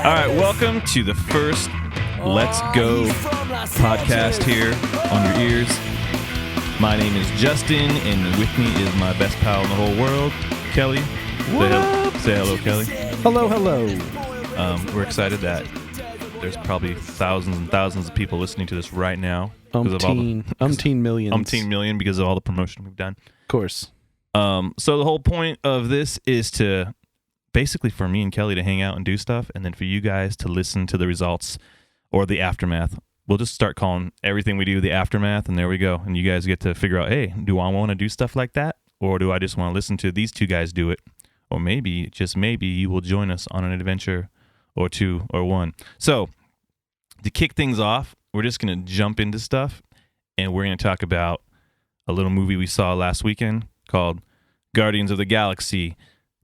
All right, welcome to the first Let's Go podcast here on your ears. My name is Justin, and with me is my best pal in the whole world, Kelly. Say hello, Kelly. Hello, hello. We're excited that there's probably thousands and thousands of people listening to this right now. Umpteen million because of all the promotion we've done. Of course. So the whole point of this is to basically for me and Kelly to hang out and do stuff, and then for you guys to listen to the results or the aftermath. We'll just start calling everything we do the aftermath, and there we go. And you guys get to figure out, hey, do I want to do stuff like that? Or do I just want to listen to these two guys do it? Or maybe, just maybe, you will join us on an adventure or two or one. So to kick things off, we're just going to jump into stuff, and we're going to talk about a little movie we saw last weekend called Guardians of the Galaxy.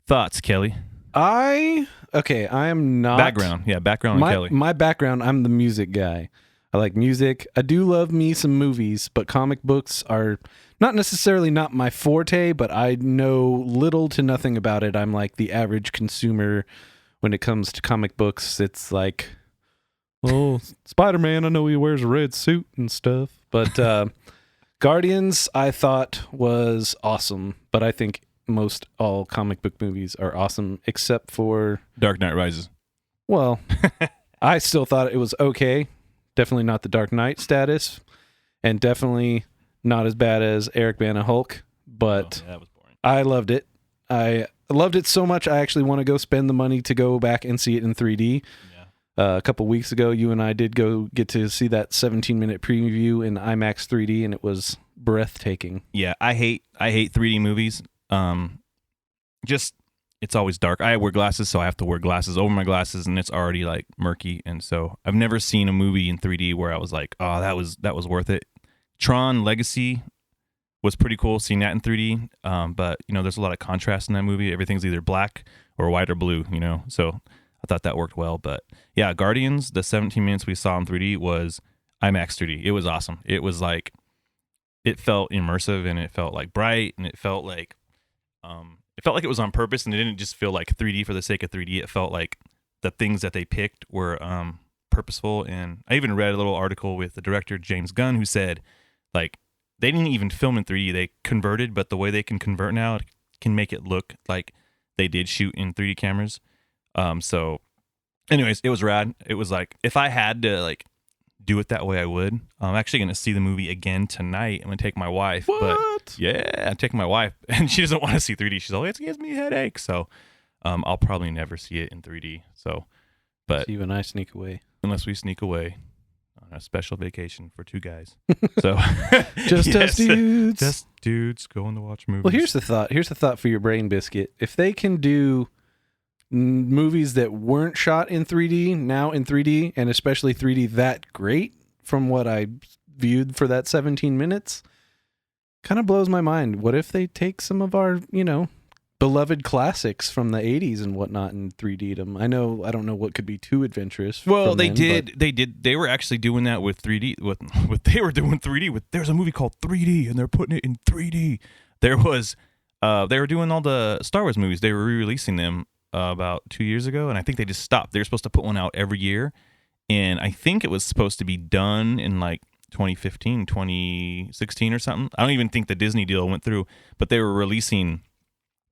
Thoughts, Kelly? I am not... Background on Kelly. My background, I'm the music guy. I like music. I do love me some movies, but comic books are not necessarily not my forte, but I know little to nothing about it. I'm like the average consumer when it comes to comic books. It's like, oh, Spider-Man, I know he wears a red suit and stuff. But Guardians, I thought was awesome, but I think most all comic book movies are awesome except for Dark Knight Rises. Well, I still thought it was okay. Definitely not the Dark Knight status, and definitely not as bad as Eric Bana Hulk, but that was boring. I loved it. I loved it so much I actually want to go spend the money to go back and see it in 3D. Yeah. A couple weeks ago, you and I did go get to see that 17-minute preview in IMAX 3D, and it was breathtaking. Yeah, I hate 3D movies. It's always dark. I wear glasses, so I have to wear glasses over my glasses, and it's already like murky. And so I've never seen a movie in 3D where I was like, oh, that was worth it. Tron Legacy was pretty cool seeing that in 3D. But there's a lot of contrast in that movie. Everything's either black or white or blue, so I thought that worked well. But yeah, Guardians, the 17 minutes we saw in 3D was IMAX 3D. It was awesome. It was like, it felt immersive, and it felt like bright, and it felt like it was on purpose, and it didn't just feel like 3D for the sake of 3D. It felt like the things that they picked were purposeful. And I even read a little article with the director, James Gunn, who said, like, they didn't even film in 3D. They converted, but the way they can convert now, it can make it look like they did shoot in 3D cameras. So anyways, it was rad. It was like, if I had to like do it that way, I would. I'm actually going to see the movie again tonight. I'm going to take my wife. What? But yeah, I'm taking my wife, and she doesn't want to see 3D. She's like, it gives me a headache. So I'll probably never see it in 3D. So, but you and I sneak away. Unless we sneak away on a special vacation for two guys. So just us dudes. Just dudes going to watch movies. Well, here's the thought. Here's the thought for your brain biscuit. If they can do movies that weren't shot in 3D now in 3D, and especially 3D that great from what I viewed for that 17 minutes, kind of blows my mind. What if they take some of our, beloved classics from the 80s and whatnot and 3D'd them? I don't know what could be too adventurous. Well, they were actually doing that with 3D. They were doing 3D with, there's a movie called 3D, and they're putting it in 3D. They were doing all the Star Wars movies. They were re-releasing them about 2 years ago, and I think they just stopped. They were supposed to put one out every year, and I think it was supposed to be done in like 2015, 2016 or something. I don't even think the Disney deal went through, but they were releasing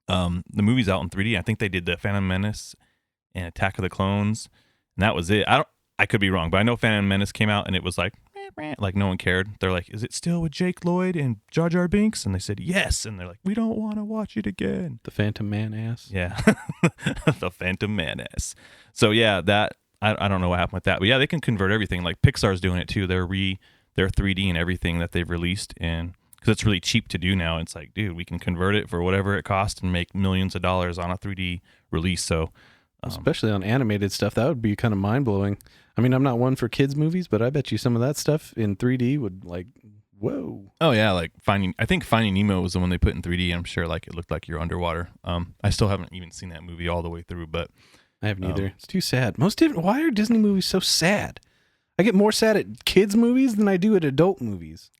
the movies out in 3D. I think they did the Phantom Menace and Attack of the Clones, and that was it. I could be wrong, but I know Phantom Menace came out, and it was like no one cared. They're like, is it still with Jake Lloyd and Jar Jar Binks? And they said yes, and they're like, we don't want to watch it again. The Phantom Man ass. Yeah. The Phantom Man ass. So yeah, that I don't know what happened with that, but yeah, they can convert everything. Like Pixar's doing it too. They're 3D and everything that they've released, and because it's really cheap to do now. It's like, dude, we can convert it for whatever it costs and make millions of dollars on a 3D release. So especially on animated stuff, that would be kind of mind-blowing. I mean, I'm not one for kids movies, but I bet you some of that stuff in 3D would like, whoa. Oh yeah, like Finding Nemo was the one they put in 3D. I'm sure like it looked like you're underwater. I still haven't even seen that movie all the way through, but I haven't either. It's too sad. Why are Disney movies so sad? I get more sad at kids movies than I do at adult movies.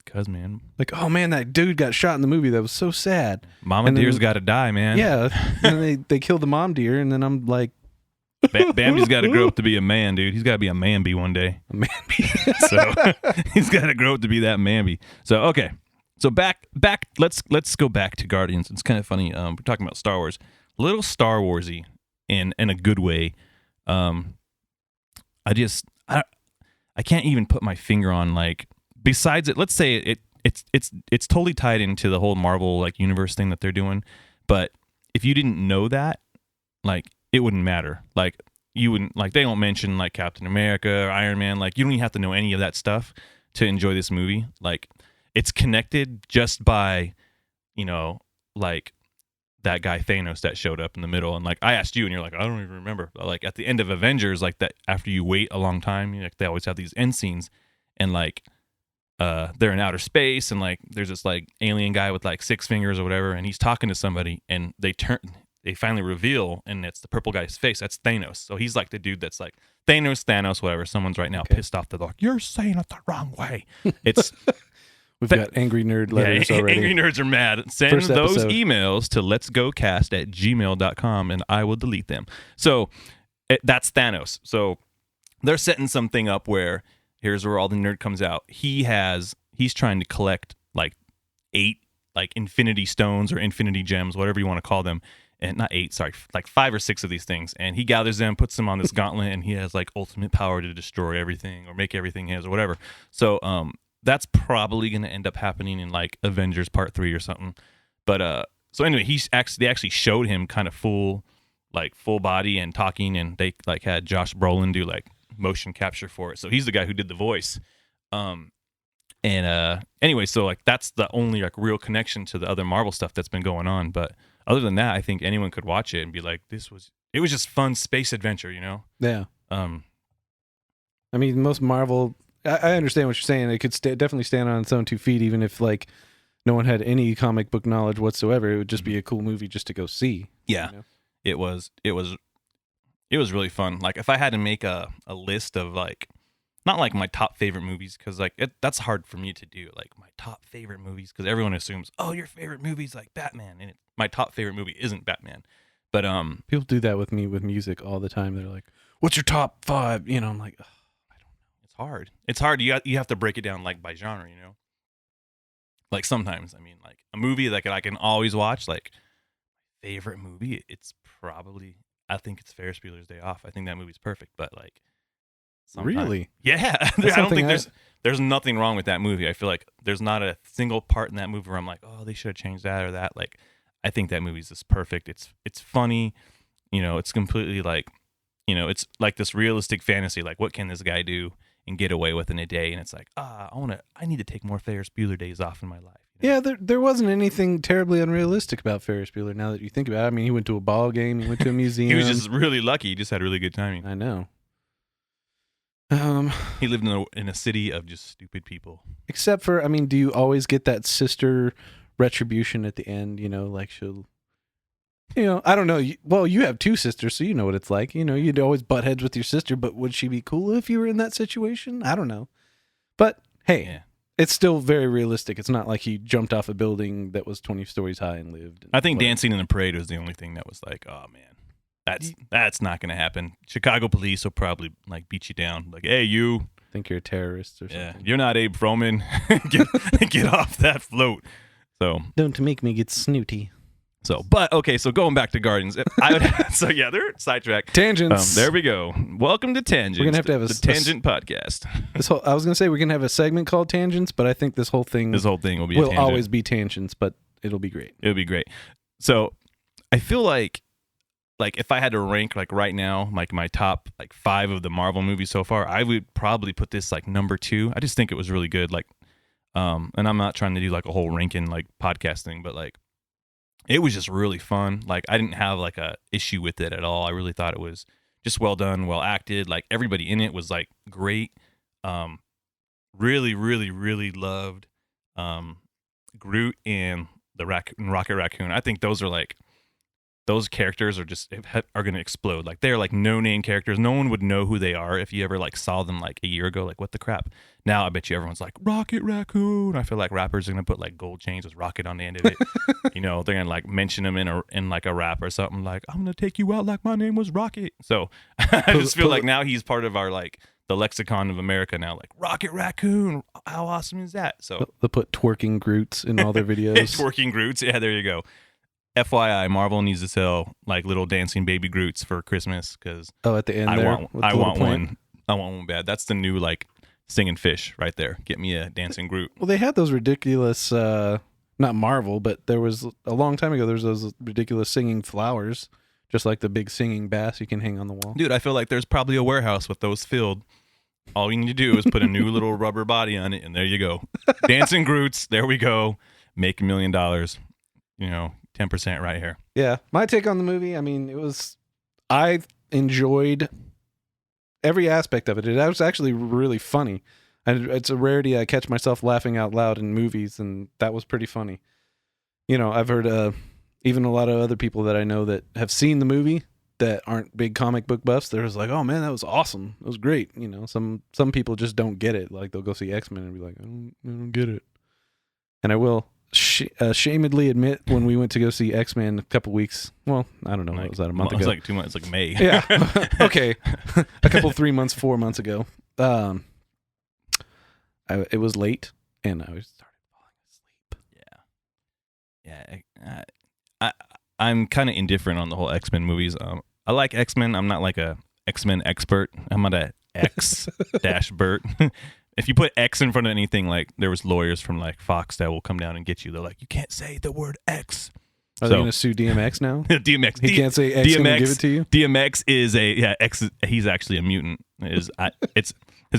Because, man. Like, oh, man, that dude got shot in the movie. That was so sad. Mama deer's got to die, man. Yeah. And they kill the mom deer, and then I'm like, Bambi's got to grow up to be a man, dude. He's got to be a Mambi one day. Man, So he's got to grow up to be that Mambi. So okay, so back. Let's go back to Guardians. It's kind of funny. We're talking about Star Wars, a little Star Warsy in a good way. I can't even put my finger on like. Besides it, let's say it's totally tied into the whole Marvel like universe thing that they're doing. But if you didn't know that, like, it wouldn't matter. Like, you wouldn't, like, they don't mention like Captain America or Iron Man. Like, you don't even have to know any of that stuff to enjoy this movie. Like, it's connected just by, you know, like that guy Thanos that showed up in the middle. And like, I asked you and you're like, I don't even remember. But like at the end of Avengers, like that, after you wait a long time, like they always have these end scenes and like, they're in outer space and like there's this like alien guy with like 6 fingers or whatever, and he's talking to somebody and they finally reveal and it's the purple guy's face. That's Thanos. So he's like the dude that's like Thanos, whatever. Someone's right now pissed off. They're like, you're saying it the wrong way. It's we've got angry nerd letters already. Angry nerds are mad. Send those emails to letsgocast@gmail.com and I will delete them. So that's Thanos. So they're setting something up where here's where all the nerd comes out. He's trying to collect like 8 like infinity stones or infinity gems, whatever you want to call them. And not 8, sorry, like 5 or 6 of these things. And he gathers them, puts them on this gauntlet, and he has like ultimate power to destroy everything or make everything his or whatever. So that's probably going to end up happening in like Avengers Part 3 or something. But so anyway, they actually showed him kind of full body and talking, and they like had Josh Brolin do like motion capture for it. So he's the guy who did the voice. Anyway, so like that's the only like real connection to the other Marvel stuff that's been going on. But other than that, I think anyone could watch it and be like, it was just fun space adventure, you know? Yeah. I mean, most Marvel, I understand what you're saying. It could definitely stand on its own 2 feet, even if like no one had any comic book knowledge whatsoever. It would just be a cool movie just to go see. Yeah, you know? It was really fun. Like if I had to make a list of like, not like my top favorite movies, because like that's hard for me to do. Like my top favorite movies, because everyone assumes, oh, your favorite movie's like Batman, and my top favorite movie isn't Batman. But people do that with me with music all the time. They're like, "What's your top 5?" You know, I'm like, I don't know. It's hard. It's hard. You have to break it down like by genre. You know, like sometimes I mean, like a movie that I can always watch. Like favorite movie, it's probably, I think it's Ferris Bueller's Day Off. I think that movie's perfect. But like. Really? Yeah. I don't think there's nothing wrong with that movie. I feel like there's not a single part in that movie where I'm like, oh, they should have changed that or that. Like, I think that movie's just perfect. It's funny, you know. It's completely like, you know, it's like this realistic fantasy. Like, what can this guy do and get away with in a day? And it's like, I need to take more Ferris Bueller days off in my life. You know? Yeah, there wasn't anything terribly unrealistic about Ferris Bueller. Now that you think about it, I mean, he went to a ball game, he went to a museum. He was just really lucky. He just had really good timing. I know. He lived in a city of just stupid people. Except for, I mean, do you always get that sister retribution at the end? You know, like she'll, you know, I don't know. Well, you have 2 sisters, so you know what it's like. You know, you'd always butt heads with your sister, but would she be cool if you were in that situation? I don't know. But hey, yeah. It's still very realistic. It's not like he jumped off a building that was 20 stories high and lived. I think dancing in the parade was the only thing that was like, oh man. That's not going to happen. Chicago police will probably like beat you down. Like, hey, you think you're a terrorist or something? Yeah, you're not Abe Froman. get off that float. So don't make me get snooty. So, but okay. So going back to Guardians, so yeah, they're sidetracked. Tangents. There we go. Welcome to Tangents. We're gonna have to have the Tangent podcast. I was gonna say we're gonna have a segment called Tangents, but I think this whole thing will always be tangents, but it'll be great. It'll be great. So I feel like if I had to rank like right now, like my top like 5 of the Marvel movies so far, I would probably put this like number 2. I just think it was really good. Like, and I'm not trying to do like a whole ranking like podcast thing, but like it was just really fun. Like I didn't have like a issue with it at all. I really thought it was just well done, well acted. Like everybody in it was like great. Really, really, really loved Groot and the Rocket Raccoon. I think those are like those characters are going to explode. Like they're like no name characters. No one would know who they are if you ever like saw them like a year ago. Like what the crap? Now I bet you everyone's like Rocket Raccoon. I feel like rappers are going to put like gold chains with rocket on the end of it. You know, they're going to like mention them in like a rap or something like I'm going to take you out like my name was Rocket. So I just feel like now he's part of our like the lexicon of America now. Like Rocket Raccoon. How awesome is that? So they'll put twerking Groots in all their videos. Twerking Groots. Yeah, there you go. FYI, Marvel needs to sell like little dancing baby Groots for Christmas because at the end I there, want one. I want one bad. That's the new like singing fish right there. Get me a dancing Groot. Well, they had those ridiculous, not Marvel, but there was a long time ago. There was those ridiculous singing flowers, just like the big singing bass you can hang on the wall. Dude, I feel like there's probably a warehouse with those filled. All you need to do is put a new little rubber body on it, and there you go. Dancing Groots. There we go. Make $1 million. You know. 10% right here. Yeah. My take on the movie, I mean, I enjoyed every aspect of it. It was actually really funny. And it's a rarity I catch myself laughing out loud in movies, and that was pretty funny. You know, I've heard even a lot of other people that I know that have seen the movie that aren't big comic book buffs. They're just like, oh man, that was awesome. It was great. You know, some people just don't get it. Like they'll go see X-Men and be like, I don't get it. And I will shamedly admit when we went to go see X-Men a couple weeks, well, I don't know, like, what was that, a month ago? It was like 2 months, like May. Yeah. Okay. A couple, 3 months, 4 months ago. It was late and I started falling asleep. Yeah. I'm kind of indifferent on the whole X-Men movies. I like X-Men. I'm not like a X-Men expert. I'm not a X-Bert. If you put X in front of anything, like there was lawyers from like Fox that will come down and get you. They're like, you can't say the word X. Are they going to sue DMX now? DMX. He can't say X DMX, and give it to you? DMX is X. He's actually a mutant. His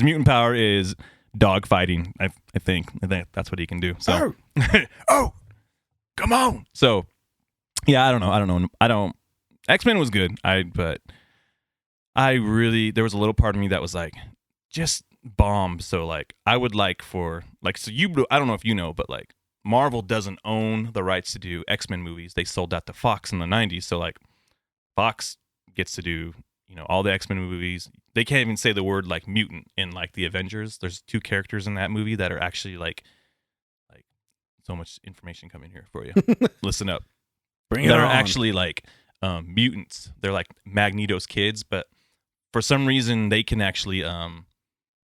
mutant power is dog fighting. I think that's what he can do. So, oh, come on. So, yeah, I don't know. X-Men was good. But I really, there was a little part of me that was like, just bomb. So like I would like for like, so I don't know if you know, but like Marvel doesn't own the rights to do X-Men movies. They sold that to Fox in the 90s. So like Fox gets to do, you know, all the X-Men movies. They can't even say the word like mutant in like the Avengers. There's 2 characters in that movie that are actually like so much information coming here for you. Listen up. Bring it on. That are actually like mutants. They're like Magneto's kids, but for some reason they can actually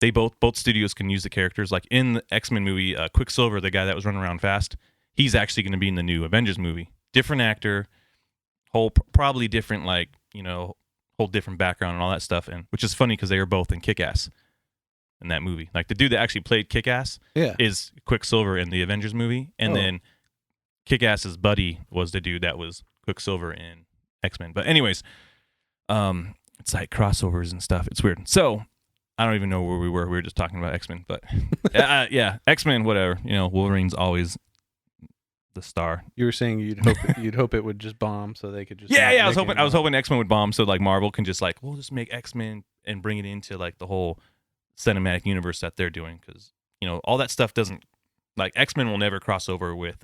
they both studios can use the characters. Like in the X-Men movie, Quicksilver, the guy that was running around fast, he's actually going to be in the new Avengers movie. Different actor, probably different, like, you know, whole different background and all that stuff. And which is funny because they were both in Kick-Ass in that movie. Like the dude that actually played Kick-Ass is Quicksilver in the Avengers movie, and then Kick-Ass's buddy was the dude that was Quicksilver in X-Men. But anyways, it's like crossovers and stuff. It's weird. So I don't even know where we were. We were just talking about X-Men, but yeah, X-Men, whatever. You know, Wolverine's always the star. You were saying you'd hope it would just bomb so they could just I was hoping X-Men would bomb so like Marvel can just like, we'll just make X-Men and bring it into like the whole cinematic universe that they're doing, because you know all that stuff doesn't, like, X-Men will never cross over with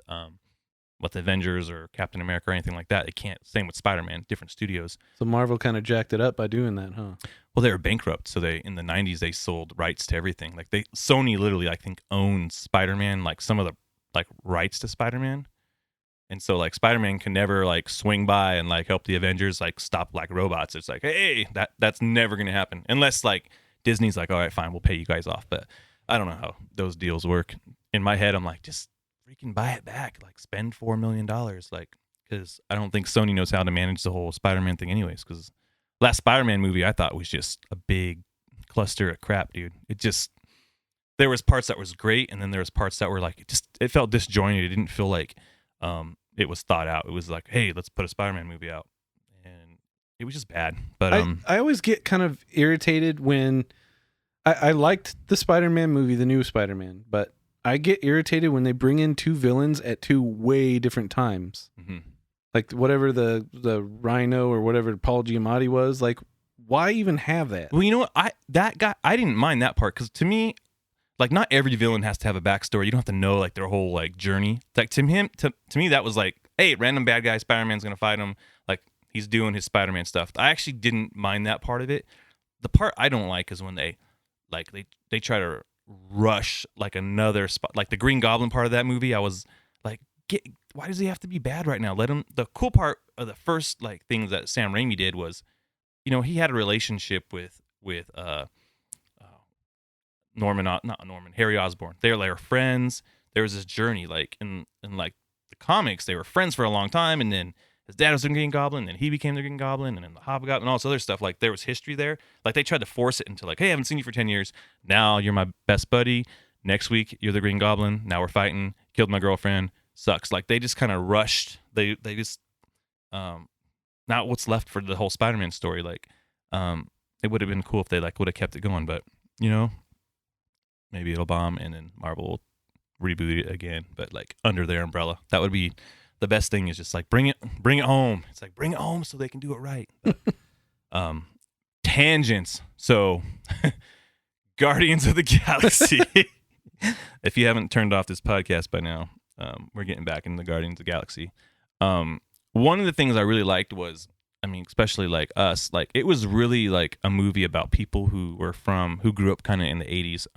Avengers or Captain America or anything like that. It can't. Same with Spider-Man, different studios. So Marvel kind of jacked it up by doing that, huh? Well, they were bankrupt, so they in the 90s they sold rights to everything. Like Sony literally, I think, owns Spider-Man, like some of the like rights to Spider-Man. And so like Spider-Man can never like swing by and like help the Avengers like stop like robots. It's like, hey, that's never gonna happen unless like Disney's like, all right, fine, we'll pay you guys off. But I don't know how those deals work. In my head, I'm like, just freaking buy it back, like spend $4 million, like, because I don't think Sony knows how to manage the whole Spider-Man thing anyways. Because last Spider-Man movie I thought was just a big cluster of crap, dude. There was parts that was great, and then there was parts that were like, it felt disjointed. It didn't feel like it was thought out. It was like, hey, let's put a Spider-Man movie out, and it was just bad. But I always get kind of irritated when I liked the Spider-Man movie, the new Spider-Man, but I get irritated when they bring in 2 villains at 2 way different times. Mm-hmm. Like whatever the Rhino or whatever Paul Giamatti was, like, why even have that? Well, you know what? I didn't mind that part, because to me, like, not every villain has to have a backstory. You don't have to know like their whole like journey. Like to me, that was like, hey, random bad guy, Spider-Man's gonna fight him. Like he's doing his Spider-Man stuff. I actually didn't mind that part of it. The part I don't like is when they try to rush like another spot, like the Green Goblin part of that movie. I was like, why does he have to be bad right now? Let him. The cool part of the first like things that Sam Raimi did was, he had a relationship with Harry Osborn. They were like friends. There was this journey, like in like the comics, they were friends for a long time, and then his dad was the Green Goblin, and then he became the Green Goblin, and then the Hobgoblin, and all this other stuff. Like there was history there. Like they tried to force it into like, hey, I haven't seen you for 10 years. Now you're my best buddy. Next week you're the Green Goblin. Now we're fighting. Killed my girlfriend. Sucks. Like they just kind of rushed. They just not what's left for the whole Spider-Man story. Like it would have been cool if they like would have kept it going, but maybe it'll bomb and then Marvel will reboot it again, but like under their umbrella. That would be the best thing, is just like bring it home. It's like bring it home so they can do it right. But, tangents. So Guardians of the Galaxy. If you haven't turned off this podcast by now, we're getting back into the Guardians of the Galaxy. One of the things I really liked was, especially like us, like it was really like a movie about people who grew up kind of in the 80s.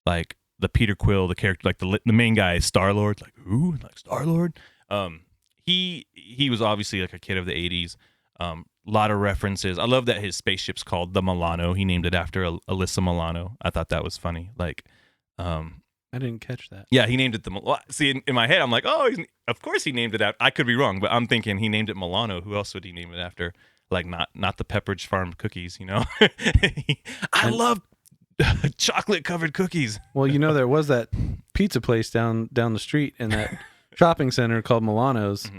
Like the Peter Quill, the character, like the main guy is Star-Lord. Like, who? Like Star-Lord? He was obviously like a kid of the 80s. Lot of references. I love that his spaceship's called the Milano. He named it after Alyssa Milano. I thought that was funny. Like, I didn't catch that. Yeah, he named it see, in my head, I'm like, oh, of course he named it after. I could be wrong, but I'm thinking he named it Milano. Who else would he name it after? Like, not the Pepperidge Farm cookies, I love chocolate covered cookies. Well, there was that pizza place down the street in that shopping center called Milano's,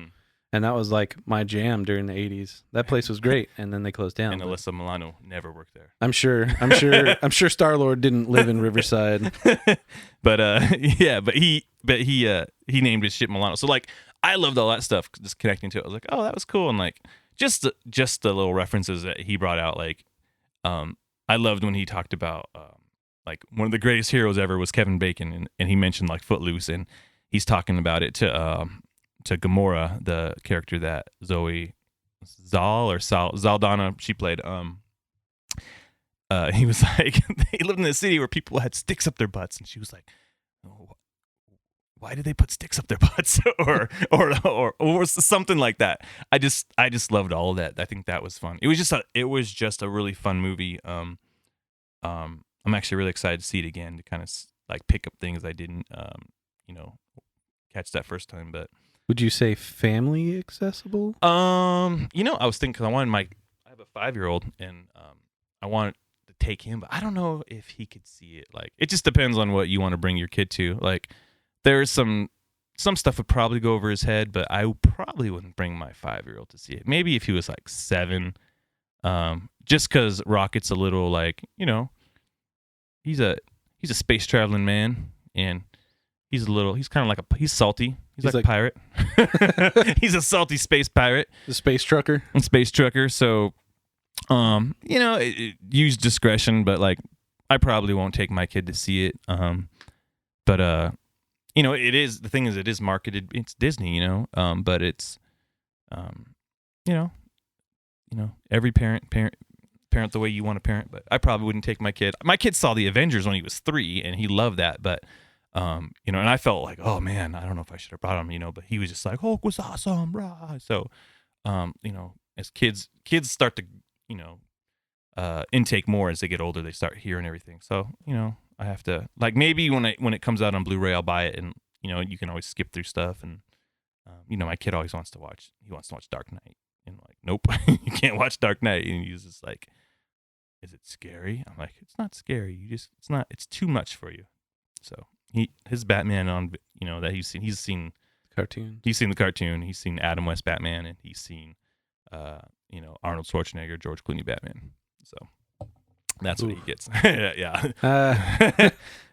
and that was like my jam during the 80s. That place was great, and then they closed down. And Alyssa Milano never worked there. I'm sure Star-Lord didn't live in Riverside. But he named his shit Milano. So like I loved all that stuff, just connecting to it. I was like, oh, that was cool. And like just the little references that he brought out, like I loved when he talked about like one of the greatest heroes ever was Kevin Bacon, and he mentioned like Footloose, and he's talking about it to Gamora, the character that Zoe Saldana she played. He was like, they lived in a city where people had sticks up their butts, and she was like, oh, why did they put sticks up their butts, or something like that. I just loved all of that. I think that was fun. It was just a really fun movie. I'm actually really excited to see it again, to kind of like pick up things I didn't catch that first time. But would you say family accessible? I was thinking, because I have a 5-year-old, and I wanted to take him, but I don't know if he could see it. Like, it just depends on what you want to bring your kid to. Like, there's some stuff would probably go over his head, but I probably wouldn't bring my 5-year-old to see it. Maybe if he was like 7, just because Rocket's a little like, he's a space traveling man, and he's kind of like he's salty. He's like a pirate. He's a salty space pirate. The space trucker. So, use discretion, but like, I probably won't take my kid to see it. But it is marketed. It's Disney, but it's, every parent the way you want to parent. But I probably wouldn't take my kid. My kid saw the Avengers when he was 3, and he loved that. But and I felt like, oh man, I don't know if I should have brought him, but he was just like, Hulk was awesome, rah. So, as kids start to, intake more as they get older, they start hearing everything. So, I have to, like, maybe when it comes out on Blu-ray, I'll buy it, and you can always skip through stuff. And my kid always wants to watch Dark Knight, and I'm like, nope, you can't watch Dark Knight. And he's just like, is it scary? I'm like, it's not scary. It's too much for you. So his Batman on, that he's seen cartoon. He's seen the cartoon. He's seen Adam West Batman, and he's seen, Arnold Schwarzenegger, George Clooney Batman. So that's what he gets. Yeah.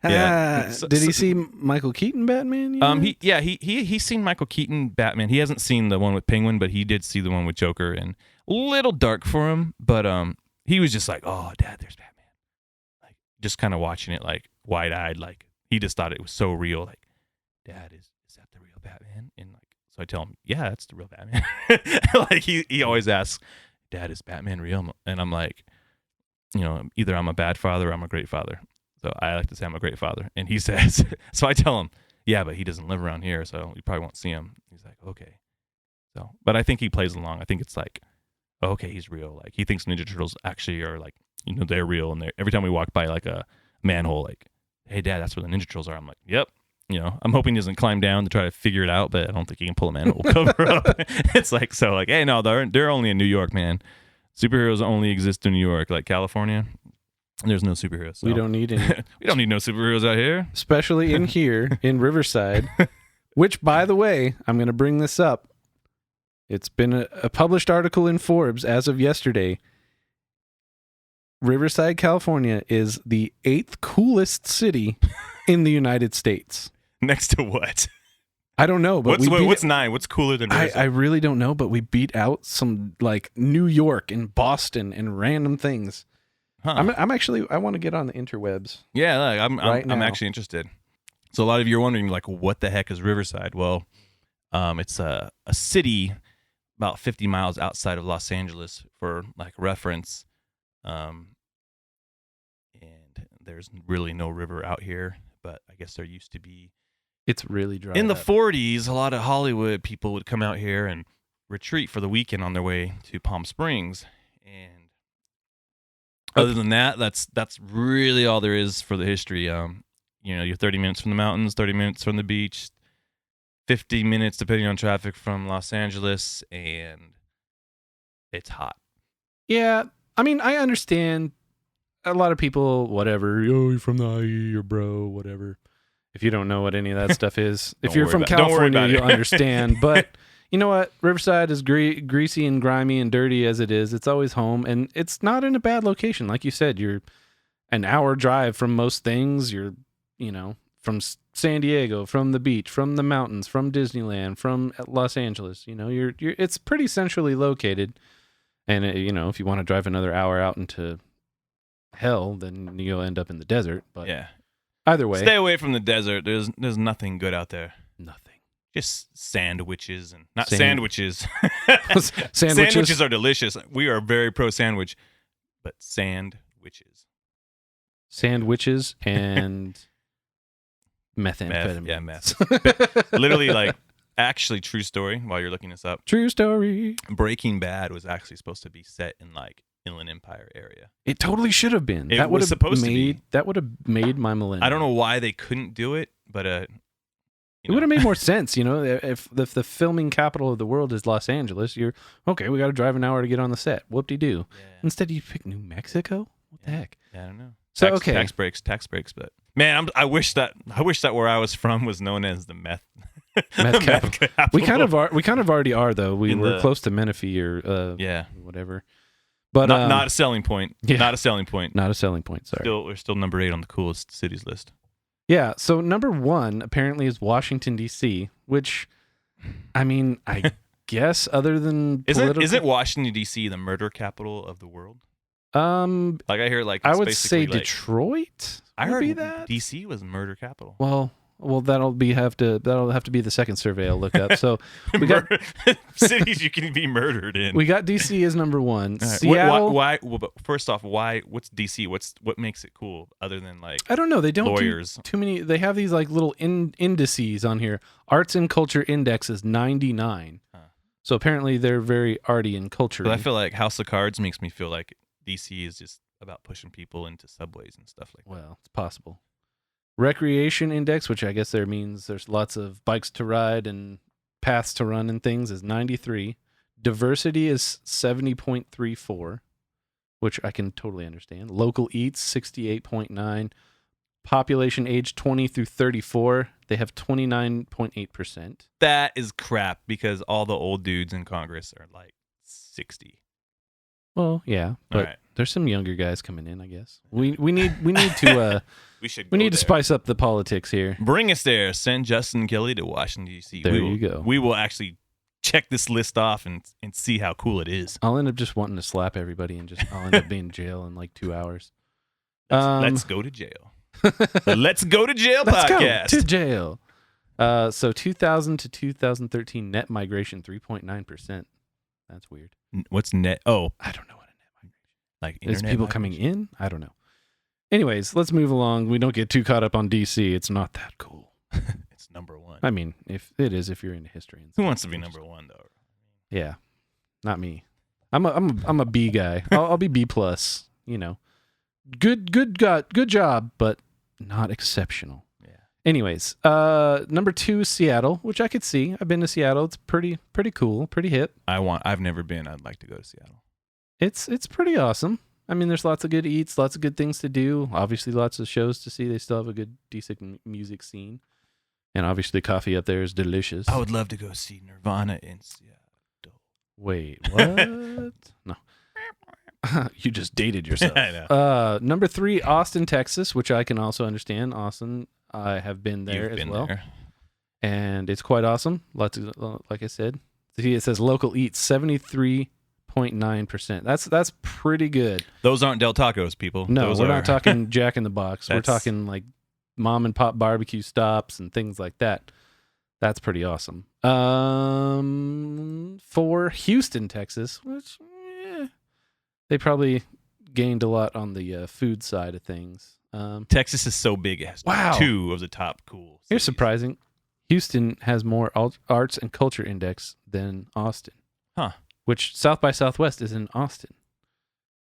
Did he see Michael Keaton Batman yet? He's seen Michael Keaton Batman. He hasn't seen the one with Penguin, but he did see the one with Joker, and a little dark for him. But he was just like, "Oh, Dad, there's Batman." Like, just kind of watching it, like wide-eyed, like he just thought it was so real. Like, Dad, is that the real Batman? And like, So I tell him, yeah, that's the real Batman. Like he always asks, Dad, is Batman real? And I'm like, either I'm a bad father or I'm a great father. So I like to say I'm a great father. And he says, so I tell him, yeah, but he doesn't live around here, so you probably won't see him. He's like, okay. So, but I think he plays along. I think it's like, okay, he's real. Like he thinks Ninja Turtles actually are like, they're real. And every time we walk by like a manhole, like, hey, Dad, that's where the Ninja Turtles are. I'm like, yep. I'm hoping he doesn't climb down to try to figure it out, but I don't think he can pull a manhole cover up. It's like, so like, hey, no, they're only in New York, man. Superheroes only exist in New York. Like California, there's no superheroes. So. We don't need any. We don't need no superheroes out here. Especially in here, in Riverside, which, by the way, I'm going to bring this up. It's been a published article in Forbes as of yesterday. Riverside, California is the 8th coolest city in the United States. Next to what? I don't know, but what's 9? What's cooler than Riverside? I really don't know, but we beat out some like New York and Boston and random things. Huh. I'm actually, I want to get on the interwebs. Yeah, I'm actually interested. So a lot of you are wondering like, what the heck is Riverside? Well, it's a city about 50 miles outside of Los Angeles for like reference. And there's really no river out here, but I guess there used to be. It's really dry. In the 40s, a lot of Hollywood people would come out here and retreat for the weekend on their way to Palm Springs. And other than that, that's really all there is for the history. You're 30 minutes from the mountains, 30 minutes from the beach, 50 minutes depending on traffic from Los Angeles, and it's hot. Yeah, I mean, I understand a lot of people, whatever, you're from the IE or bro, whatever. If you don't know what any of that stuff is, if you're from California, you'll understand. But you know what? Riverside is greasy and grimy and dirty as it is. It's always home, and it's not in a bad location. Like you said, you're an hour drive from most things. You're, from San Diego, from the beach, from the mountains, from Disneyland, from Los Angeles. You're it's pretty centrally located. And if you want to drive another hour out into hell, then you'll end up in the desert. But yeah. Either way, stay away from the desert. There's nothing good out there. Nothing. Just sandwiches and not sandwiches. Sandwiches are delicious. We are very pro sandwich, but sandwiches. Sandwiches and methamphetamine. Yeah, meth. Literally, like, actually, true story. While you're looking this up, true story. Breaking Bad was actually supposed to be set in like Inland Empire area. It totally should have been. That was supposed to be. That would have made my millennium. I don't know why they couldn't do it, but it would have made more sense. If the filming capital of the world is Los Angeles, you're okay. We got to drive an hour to get on the set. Whoop-de-doo. Yeah. Instead, you pick New Mexico. What the heck? Yeah, I don't know. So tax breaks. But man, I wish that where I was from was known as the meth. Meth capital. We kind of already are though. We're close to Menifee or whatever. But not a selling point. Yeah. Not a selling point. Not a selling point. Sorry. We're still number 8 on the coolest cities list. Yeah. So number 1 apparently is Washington D.C., which, I mean, I guess other than isn't Washington D.C. the murder capital of the world? Like I hear like I would say like, Detroit. I heard that D.C. was murder capital. Well, that'll have to be the second survey I'll look up. So we got cities you can be murdered in. We got DC as number 1. Right. Seattle. Why? Well, but first off, why? What's DC? What makes it cool other than like I don't know. They don't lawyers. Do too many. They have these like little indices on here. Arts and Culture Index is 99. Huh. So apparently they're very arty and culture. But I feel like House of Cards makes me feel like DC is just about pushing people into subways and stuff like that. Well, it's possible. Recreation Index, which I guess there means there's lots of bikes to ride and paths to run and things, is 93. Diversity is 70.34, which I can totally understand. Local eats, 68.9. Population age 20 through 34, they have 29.8%. That is crap because all the old dudes in Congress are like 60. Well, yeah, but there's some younger guys coming in, I guess. We need to we need to spice up the politics here. Bring us there. Send Justin Kelly to Washington D.C. There you go. We will actually check this list off and see how cool it is. I'll end up just wanting to slap everybody and I'll end up being in jail in like 2 hours. Let's go to jail. Let's go to jail podcast. Go to jail. So 2000 to 2013 net migration 3.9%. That's weird. What's net? Oh, I don't know what a net migration like is. internet People migration? coming in? I don't know. Anyways, let's move along. We don't get too caught up on DC. It's not that cool. It's number one. I mean, if you're into history and Who stuff. wants to be number one though? Yeah, not me. I'm a B guy. I'll be B plus. You know, good job, but not exceptional. Yeah. Anyways, number 2 is Seattle, which I could see. I've been to Seattle. It's pretty cool, pretty hip. I've never been. I'd like to go to Seattle. It's pretty awesome. I mean, there's lots of good eats, lots of good things to do. Obviously, lots of shows to see. They still have a good, decent music scene, and obviously, coffee up there is delicious. I would love to go see Nirvana in Seattle. Wait, what? No. You just dated yourself. I know. Number 3, Austin, Texas, which I can also understand. Austin, I have been there You've as been well. there. And it's quite awesome. Lots of, like I said, see, it says local eats 73.9%. That's pretty good. Those aren't Del Tacos, people. No, Those we're are, not talking Jack in the Box. We're That's- talking like mom and pop barbecue stops and things like that. That's pretty awesome. For Houston, Texas, which they probably gained a lot on the food side of things. Texas is so big. It has Wow. 2 of the top cool. Here's cities. surprising. Houston has more arts and culture index than Austin. Huh. Which South by Southwest is in Austin.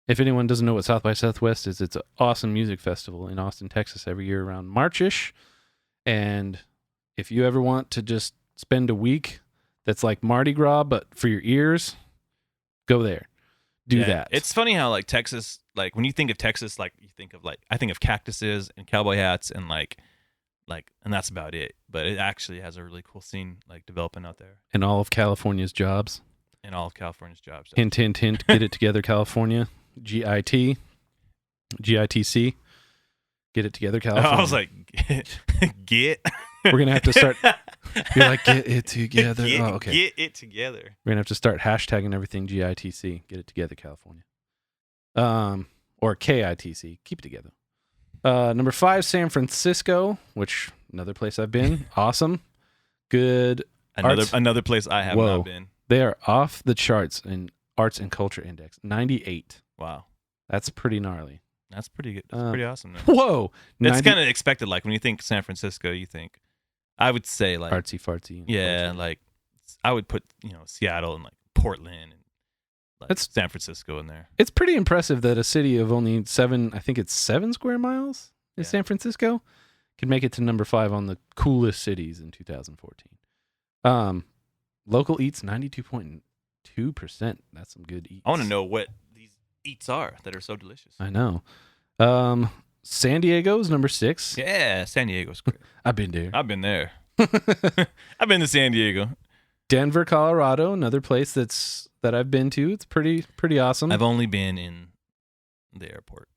If anyone doesn't know what South by Southwest is, it's an awesome music festival in Austin, Texas every year around March-ish. And if you ever want to just spend a week that's like Mardi Gras, but for your ears, go there. Do Yeah, that. It's funny how like Texas, like when you think of Texas, like you think of like I think of cactuses and cowboy hats and like and that's about it. But it actually has a really cool scene like developing out there And all of California's jobs. in all of California's jobs. Hint, hint, hint. Get it together, California. GIT. GITC. Get it together, California. I was like, get. We're going to have to start. You're like, get it together. Get, Oh, okay. Get it together. We're going to have to start hashtagging everything GITC. Get it together, California. Or KITC. Keep it together. Number 5, San Francisco, which another place I've been. Awesome. Good. Another place I have Whoa. not been. They are off the charts in arts and culture index. 98. Wow. That's pretty gnarly. That's pretty good. That's pretty awesome. Man. Whoa. It's kind of expected. Like when you think San Francisco, you think, I would say like, artsy fartsy. yeah, culture. like I would put, Seattle and like Portland and like That's- San Francisco in there. It's pretty impressive that a city of only 7 square miles in Yeah. San Francisco can make it to number 5 on the coolest cities in 2014. Local eats 92.2%. That's some good eats. I want to know what these eats are that are so delicious. I know. San Diego is number 6. Yeah, San Diego's great. I've been there. I've been there. I've been to San Diego. Denver, Colorado, another place that I've been to. It's pretty awesome. I've only been in the airport.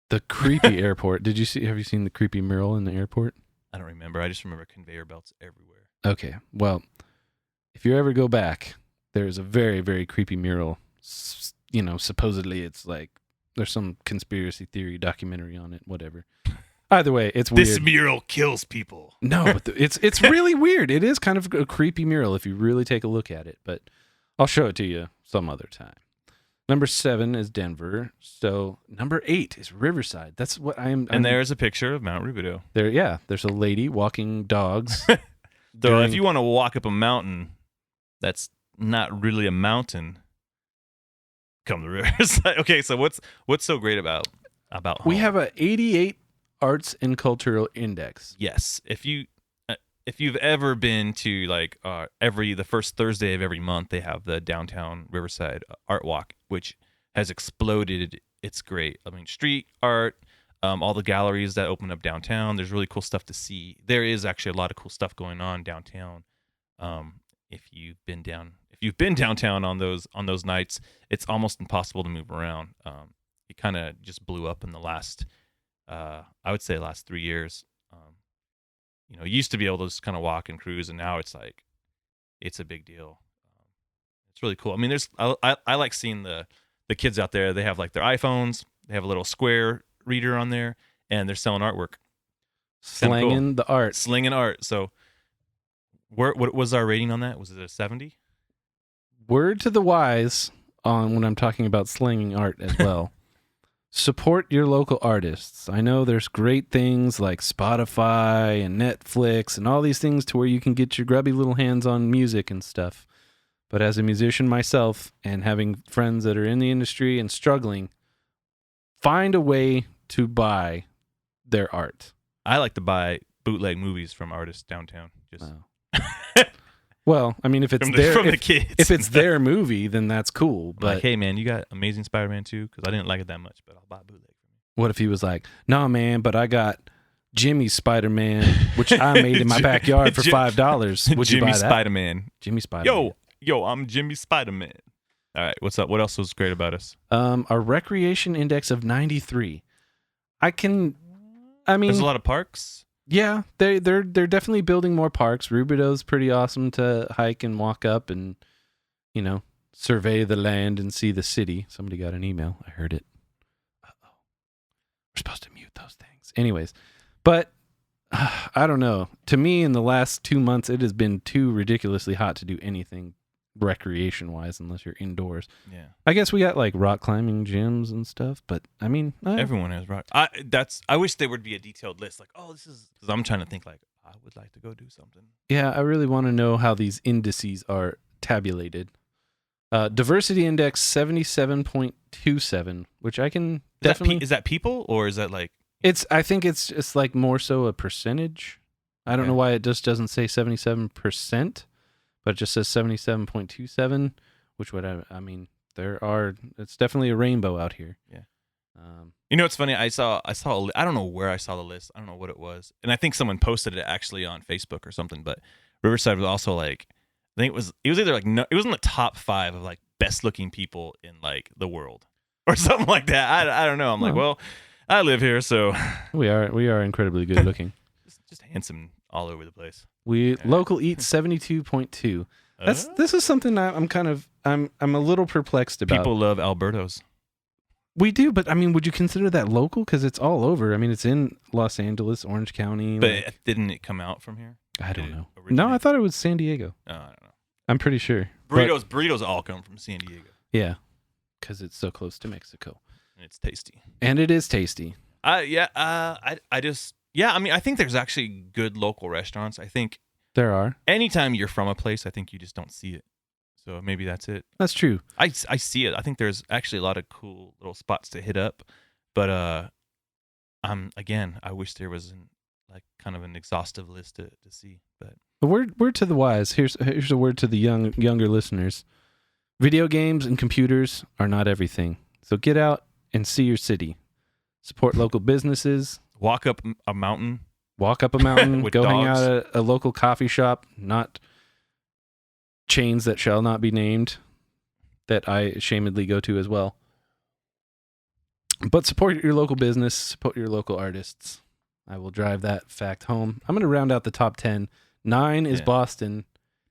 The creepy airport. Have you seen the creepy mural in the airport? I don't remember. I just remember conveyor belts everywhere. Okay. Well, if you ever go back, there's a very, very creepy mural. Supposedly it's like there's some conspiracy theory documentary on it, whatever. Either way, it's weird. This mural kills people. No, but it's really weird. It is kind of a creepy mural if you really take a look at it, but I'll show it to you some other time. Number 7 is Denver. So number 8 is Riverside. That's what And there's a picture of Mount Rubidoux. there. Yeah, there's a lady walking dogs. Though During- if you want to walk up a mountain that's not really a mountain, come to Riverside. Okay, so what's so great about We home? have a 88 arts and cultural index. Yes, if you've ever been to like the first Thursday of every month, they have the downtown Riverside Art Walk, which has exploded. It's great. I mean, street art, all the galleries that open up downtown. There's really cool stuff to see. There is actually a lot of cool stuff going on downtown. If you've been downtown on those nights, it's almost impossible to move around. It kind of just blew up in the last, I would say, last 3 years. You used to be able to just kind of walk and cruise, and now it's like, it's a big deal. It's really cool. I mean, I like seeing the kids out there. They have like their iPhones. They have a little square reader on there, and they're selling artwork. Slanging the art. Slinging art. So, what was our rating on that? Was it a 70? Word to the wise on when I'm talking about slinging art as well. Support your local artists. I know there's great things like Spotify and Netflix and all these things to where you can get your grubby little hands on music and stuff. But as a musician myself and having friends that are in the industry and struggling, find a way to buy their art. I like to buy bootleg movies from artists downtown. Just Wow. Well, I mean, if it's the kids. if it's their movie, then that's cool. But like, hey, man, you got Amazing Spider-Man 2? Because I didn't like it that much, but I'll buy a bootleg. What if he was like, "Nah, man, but I got Jimmy's Spider-Man, which I made in my backyard for $5. Would you buy that?" Spider-Man. Jimmy Spider-Man. Yo, I'm Jimmy Spider-Man. All right, what's up? What else was great about us? Our recreation index of 93. There's a lot of parks. Yeah, they're definitely building more parks. Rubido's pretty awesome to hike and walk up and, survey the land and see the city. Somebody got an email. I heard it. Uh-oh. We're supposed to mute those things. Anyways, but I don't know. To me, in the last 2 months, it has been too ridiculously hot to do anything recreation-wise unless you're indoors. Yeah. I guess we got like rock climbing gyms and stuff, but I mean... Everyone has rock. I wish there would be a detailed list. Like, this is... Because I'm trying to think like, I would like to go do something. Yeah, I really want to know how these indices are tabulated. Diversity index 77.27, which I can definitely... Is that people or is that like... I think it's just like more so a percentage. I don't know why it just doesn't say 77%, but it just says 77.27, which would it's definitely a rainbow out here. Yeah. It's funny. I saw. I don't know where I saw the list. I don't know what it was, and I think someone posted it actually on Facebook or something. But Riverside was also like, I think it was either like it was in the top 5 of like best looking people in like the world or something like that. I don't know. I'm like, well, I live here, so we are incredibly good looking. just handsome all over the place. Local eats 72.2. This is something I'm a little perplexed about. People love Alberto's. We do, but I mean, would you consider that local? Because it's all over. I mean, it's in Los Angeles, Orange County. But didn't it come out from here? I don't know. No, I thought it was San Diego. I don't know. I'm pretty sure. Burritos all come from San Diego. Yeah, because it's so close to Mexico. And it's tasty. And it is tasty. I think there's actually good local restaurants. I think there are. Anytime you're from a place, I think you just don't see it. So maybe that's it. That's true. I see it. I think there's actually a lot of cool little spots to hit up. But I wish there was like kind of an exhaustive list to see. But a word to the wise. Here's a word to the younger listeners. Video games and computers are not everything. So get out and see your city. Support local businesses. Walk up a mountain. Go hang out at a local coffee shop, not chains that shall not be named, that I ashamedly go to as well. But support your local business, support your local artists. I will drive that fact home. I'm going to round out the top 10. 9 is Boston.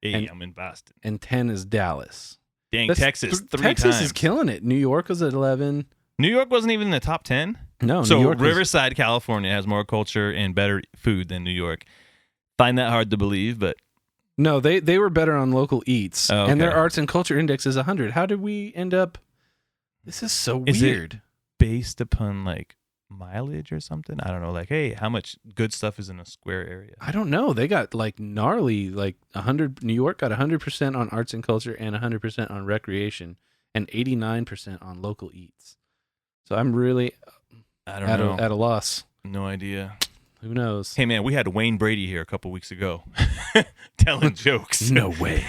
I'm in Boston. And 10 is Dallas. Dang, Texas, Texas is killing it. New York was at 11. New York wasn't even in the top 10? No, so New York Riverside, California has more culture and better food than New York. Find that hard to believe, but... No, they were better on local eats. Oh, okay. And their arts and culture index is 100. How did we end up... This is so weird. It based upon like mileage or something? I don't know. Like, hey, how much good stuff is in a square area? I don't know. They got like gnarly, like 100. New York got 100% on arts and culture and 100% on recreation and 89% on local eats. So I'm really at a loss. No idea. Who knows? Hey, man, we had Wayne Brady here a couple weeks ago telling jokes. No way.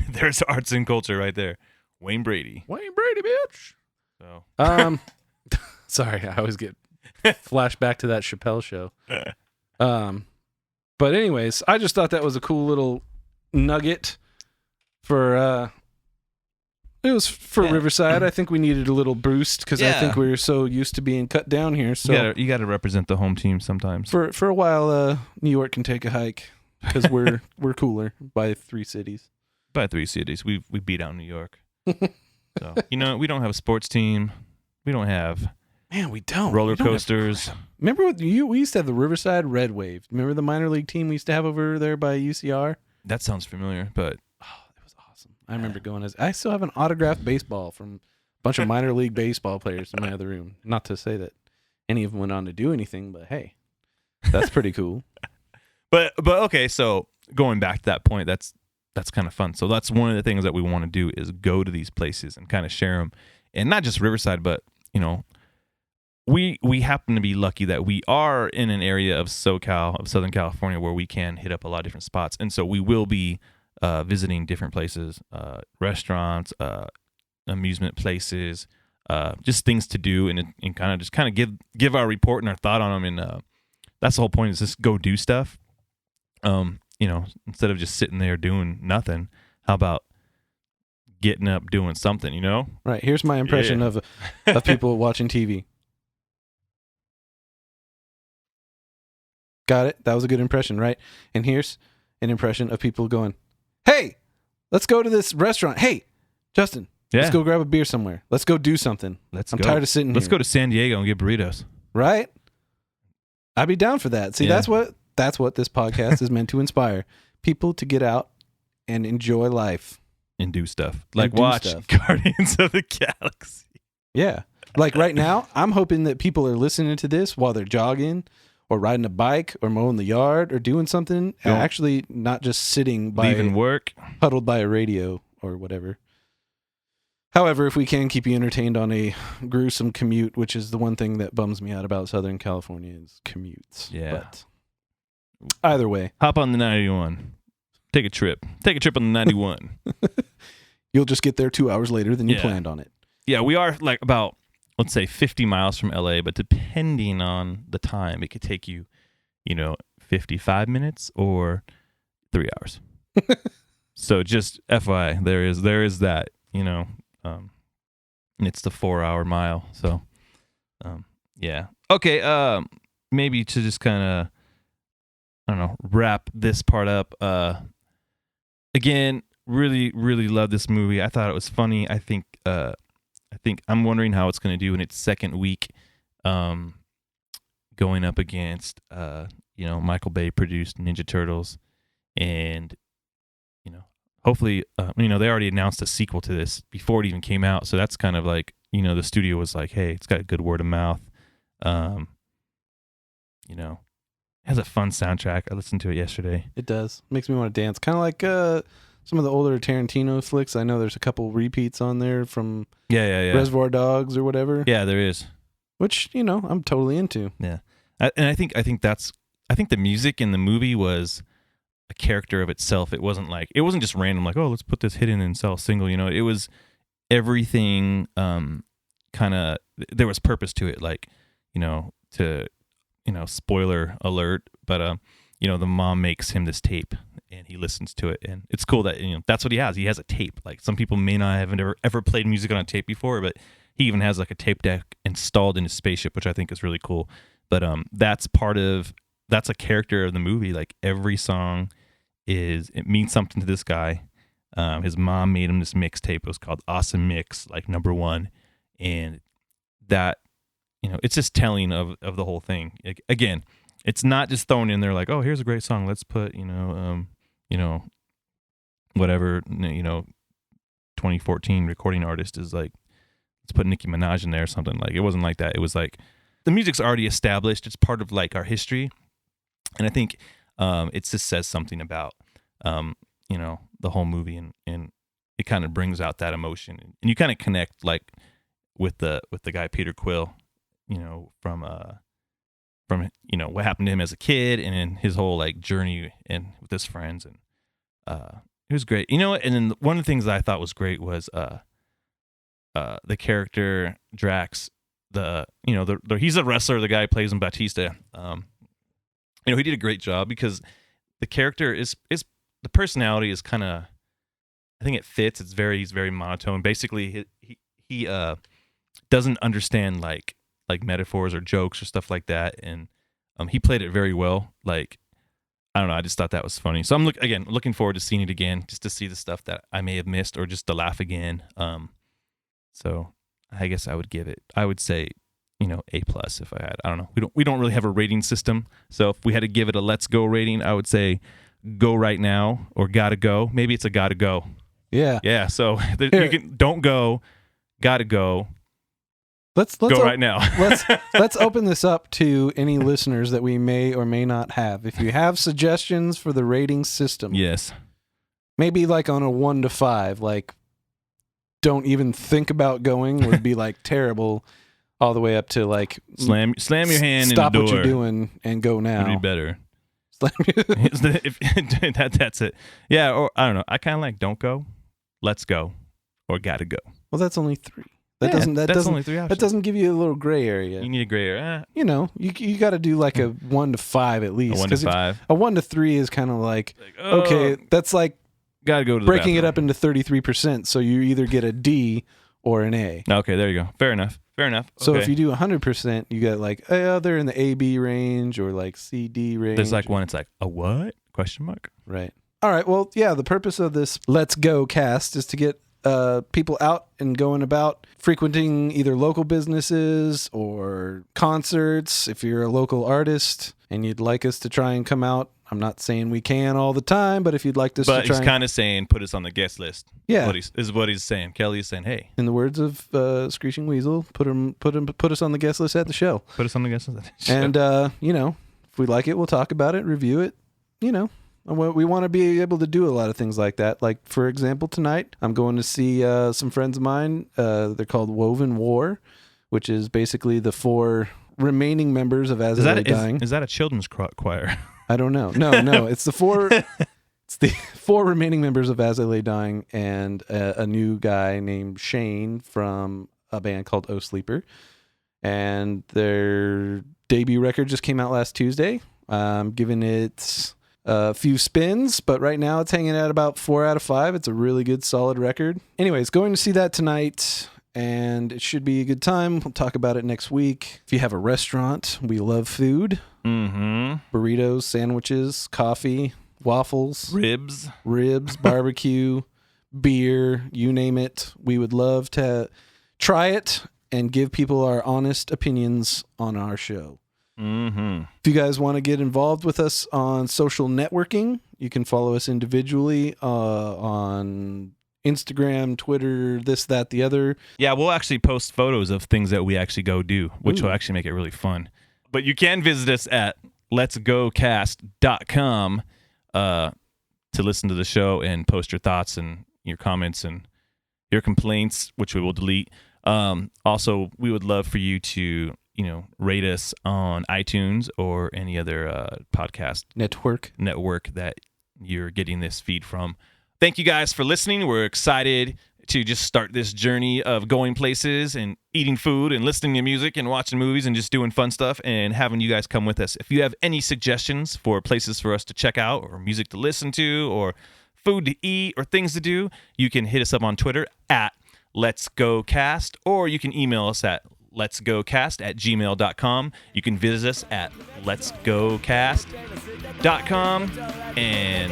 There's arts and culture right there. Wayne Brady, bitch. So, sorry, I always get flashback to that Chappelle show. But anyways, I just thought that was a cool little nugget for Riverside. I think we needed a little boost because I think we were so used to being cut down here. So you got to represent the home team sometimes. For a while, New York can take a hike because we're cooler by 3 cities. By 3 cities, we beat out New York. So we don't have a sports team. We don't have Man, we don't. roller We don't have- coasters. Remember what we used to have the Riverside Red Wave. Remember the minor league team we used to have over there by UCR? That sounds familiar, but Oh, it was awesome. I remember going as I still have an autographed baseball from a bunch of minor league baseball players in my other room. Not to say that any of them went on to do anything, but hey, that's pretty cool. but okay. So going back to that point, that's kind of fun. So that's one of the things that we want to do is go to these places and kind of share them, and not just Riverside, but we happen to be lucky that we are in an area of SoCal, of Southern California, where we can hit up a lot of different spots, and so we will be visiting different places, restaurants, amusement places, just things to do, and kind of give our report and our thought on them. And that's the whole point, is just go do stuff. Instead of just sitting there doing nothing, how about getting up doing something? Right. Here's my impression of people watching TV. Got it? That was a good impression, right? And here's an impression of people going, "Hey, let's go to this restaurant. Hey, Justin, let's go grab a beer somewhere. Let's go do something. I'm tired of sitting here. Let's go to San Diego and get burritos." Right? I'd be down for that. See, that's what this podcast is meant to inspire. People to get out and enjoy life. And do stuff. Like watch Guardians of the Galaxy. Yeah. Like right now, I'm hoping that people are listening to this while they're jogging or riding a bike or mowing the yard or doing something, and actually not just sitting by leaving work, huddled by a radio or whatever. However, if we can keep you entertained on a gruesome commute, which is the one thing that bums me out about Southern California, is commutes. Yeah. But either way, hop on the 91. Take a trip on the 91. You'll just get there 2 hours later than you planned on it. Yeah, we are like about, let's say, 50 miles from LA, but depending on the time, it could take you, 55 minutes or 3 hours. So just FYI, there is that, and it's the 4-hour mile. So, yeah. Okay. Maybe to just kind of, I don't know, wrap this part up. Again, really, really love this movie. I thought it was funny. I think I'm wondering how it's going to do in its second week, going up against, Michael Bay produced Ninja Turtles, and, hopefully, they already announced a sequel to this before it even came out. So that's kind of like, the studio was like, hey, it's got a good word of mouth. It has a fun soundtrack. I listened to it yesterday. It does. Makes me want to dance. Kind of like some of the older Tarantino flicks. I know there's a couple repeats on there from Reservoir Dogs or whatever. Yeah, there is. Which, I'm totally into. Yeah. And I think the music in the movie was a character of itself. It wasn't just random, like, oh, let's put this hit in and sell a single. It was everything, kind of, there was purpose to it. Like, spoiler alert, but the mom makes him this tape and he listens to it, and it's cool that that's what he has. He has a tape. Like, some people may not have ever played music on a tape before, but he even has like a tape deck installed in his spaceship, which I think is really cool. But that's a character of the movie. Like, every song it means something to this guy. His mom made him this mixtape. It was called Awesome Mix, like #1, and that. It's just telling of the whole thing. Again, it's not just thrown in there like, oh, here's a great song. Let's put, whatever, 2014 recording artist is like, let's put Nicki Minaj in there or something. Like, it wasn't like that. It was like, the music's already established. It's part of like our history. And I think it just says something about, the whole movie, and it kind of brings out that emotion. And you kind of connect like with the guy, Peter Quill, from what happened to him as a kid, and in his whole like journey and with his friends, and it was great. And then one of the things that I thought was great was the character Drax, he's a wrestler, the guy who plays him, Batista. He did a great job, because the character is the personality is kind of, I think it fits. He's very monotone. Basically, he doesn't understand like metaphors or jokes or stuff like that, and he played it very well. Like, I don't know, I just thought that was funny. So I'm looking forward to seeing it again, just to see the stuff that I may have missed, or just to laugh again. So I guess I would say A plus if I had. I don't know. We don't really have a rating system. So if we had to give it a let's go rating, I would say go right now or gotta go. Maybe it's a gotta go. Yeah. Yeah. So you can don't go, gotta go. Let's go right now. let's open this up to any listeners that we may or may not have. If you have suggestions for the rating system, yes, maybe like on a 1 to 5, like don't even think about going would be like terrible, all the way up to like slam your hand stop in the door. What you're doing and go now. Would be better. That's it. Yeah, or I don't know. I kind of like don't go, let's go, or gotta go. Well, that's only 3. That's only 3 options. That doesn't give you a little gray area. You need a gray area. You got to do like a 1 to 5 at least. A 1 to 5. A 1 to 3 is kind of like okay, that's like gotta go to the breaking bathroom. it up into 33%. So you either get a D or an A. Okay, there you go. Fair enough. So okay. if you do 100%, you got like they're in the AB range or like CD range. There's like one. It's like a what? Question mark. Right. All right. Well, yeah. The purpose of this Let's Go cast is to get people out and going about frequenting either local businesses or concerts. If you're a local artist and you'd like us to try and come out, I'm not saying we can all the time, but if you'd like us to try, but he's kind of saying put us on the guest list. Yeah, is what he's saying. Kelly is saying, hey, in the words of Screeching Weasel, put us on the guest list at the show. Put us on the guest list at the show. And if we like it, we'll talk about it, review it. We want to be able to do a lot of things like that. Like, for example, tonight, I'm going to see some friends of mine. They're called Woven War, which is basically the 4 remaining members of As I Lay Dying. Is that a children's choir? I don't know. No. It's the 4... It's the 4 remaining members of As I Lay Dying and a new guy named Shane from a band called Oh Sleeper. And their debut record just came out last Tuesday. I'm giving it a few spins, but right now it's hanging at about 4 out of 5. It's a really good, solid record. Anyways, going to see that tonight, and it should be a good time. We'll talk about it next week. If you have a restaurant, we love food. Mm-hmm. Burritos, sandwiches, coffee, waffles, ribs, barbecue, beer, you name it. We would love to try it and give people our honest opinions on our show. Mm-hmm. If you guys want to get involved with us on social networking, you can follow us individually on Instagram, Twitter, this, that, the other. Yeah, we'll actually post photos of things that we actually go do, which will actually make it really fun. But you can visit us at letsgocast.com to listen to the show and post your thoughts and your comments and your complaints, which we will delete. Also, we would love for you to, rate us on iTunes or any other podcast network that you're getting this feed from. Thank you guys for listening. We're excited to just start this journey of going places and eating food and listening to music and watching movies and just doing fun stuff and having you guys come with us. If you have any suggestions for places for us to check out or music to listen to or food to eat or things to do, you can hit us up on Twitter at Let's Go Cast, or you can email us at letsgocast@gmail.com. You can visit us at letsgocast.com, and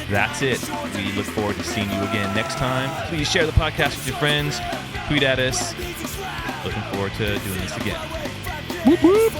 that's it. We look forward to seeing you again next time. Please share the podcast with your friends. Tweet at us. Looking forward to doing this again. Whoop, whoop.